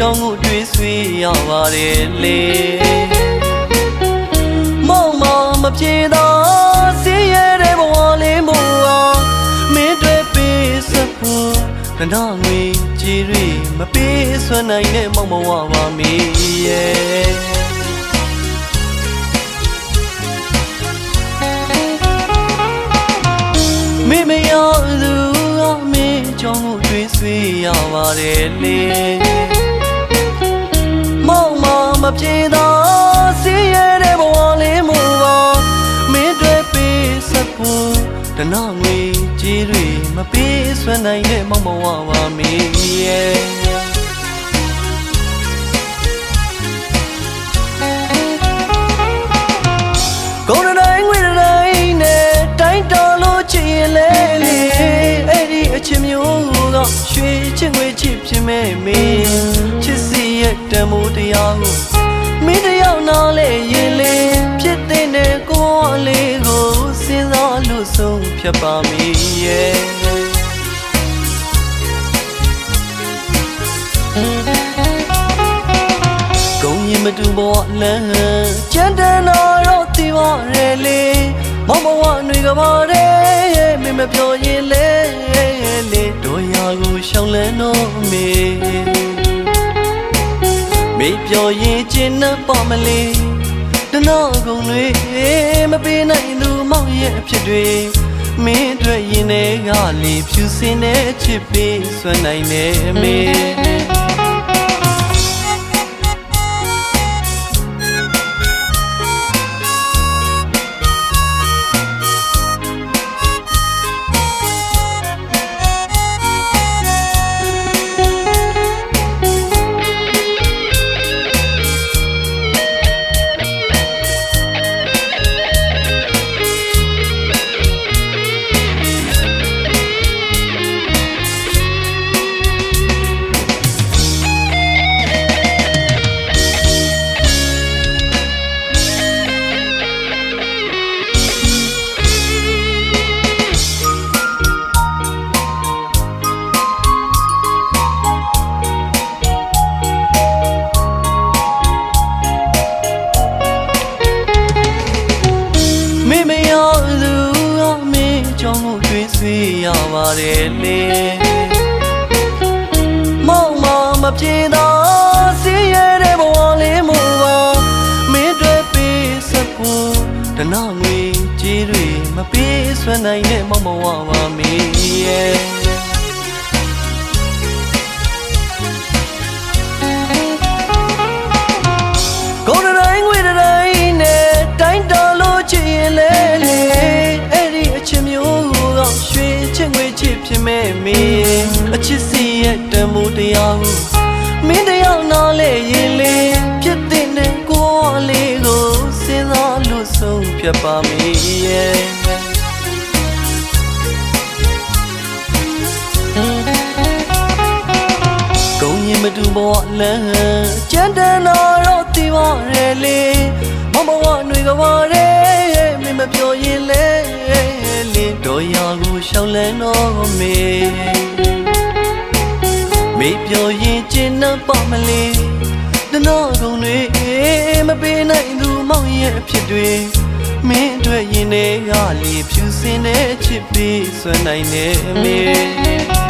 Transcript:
ကြောင့်ကိုတွေးဆွေးရပါတယ်လေမောင်မမပြေသာစီးရတဲ့ဘဝလေးမို့အောင်မင်းတွေပေးစဖို့ခဏငွေကြည်ရီမပေးဆွမ်းနိုင်တဲ့မောင်မဝပါမီရဲ့မိမရောက်သူမင်းကြောင့်တွေးဆွေးရပါတယ်လေမောင်မပြေသာစီးရတဲ့ဘဝလေးမို့အောင်မင်းတွေပေးစဖို့တနာငွေကြည်ရီမပေးဆွမ်းနိုင်တဲ့မောင်မဝပါမီရဲ့ကိုယ်တိုင်းငွေတိုင်းနဲ့တိုင်းတော်လို့ချင်လေလေအဲ့ဒီအချင်းမျိုးတော့ရွှေချစ်ငွေချစ်ဖြစ်မဲ့မင်းချစ်စီရဲ့တန်မိုးတရားကိုမင်းတယောက်နားလေရင်လေဖြစ်တဲ့ကိုယ်လေးကိုစဉ်းစားလို့ဆုံးဖြတ်ပါမည်ရဲ့ဂုံရင်မတူပေါ်လမ်းကျန်တဲ့တော့တီးပါရဲလေမောင်ဘဝຫນွေကပါတဲ့မင်းမပြောရင်လေလေတို့ရာကိုရှောင်းလန်းတော့မေပြောရင်ကျင်းနှံ့ပါမလေးတနာကုန်တွေမပေးနိုင်သူမောင်ရဲ့အဖြစ်တွေမင်းတွေ့ရင်လည်းကလေဖြူစင်တဲ့ချစ်ပေးဆွမ်းနိုင်တယ်မေကြောင့်တွေးဆွေးရပါတယ်လေမောင်မပြေသာစီးရတဲ့ဘဝလေးမို့ပါမင်းတွေပေးစဖို့တနာငွေကြည်တွေမပေးဆွမ်းနိုင်တဲ့မောင်မဝပါမီရဲ့ကိုယ်တိုင်းငွေတိုင်းနဲ့တိုင်းတော်လို့ချင်ရင်လေအဲ့ဒီအချင်းမျိုးတော့ရွှေချစ်ငွေချစ်ဖြစ်မဲ့မင်းအချစ်စီရဲ့တန်မိုးတရားကိုမင်းတယောက်နားလေရင်လေဖြစ်တဲ့ကိုယ်လေးကိုစဉ်းစားလို့ဆုံးဖြတ်ပါမည်ရဲ့ဂုံရင်မတူပေါ်လမ်းကျန်တဲ့တော့တီးပါရဲလေမောင်ဘဝຫນွေကပါတဲ့မင်းမပြောရင်လေတို့ရာကိုရှောင်းလန်းတော့မေပြောရင်ကျင်းနှံ့ပါမလေးတနာကုန်တွေမပေးနိုင်သူမောင်ရဲ့အဖြစ်တွေမင်းတွေ့ရင်လည်းကလေဖြူစင်တဲ့ချစ်ပေးဆွမ်းနိုင်တယ်မေ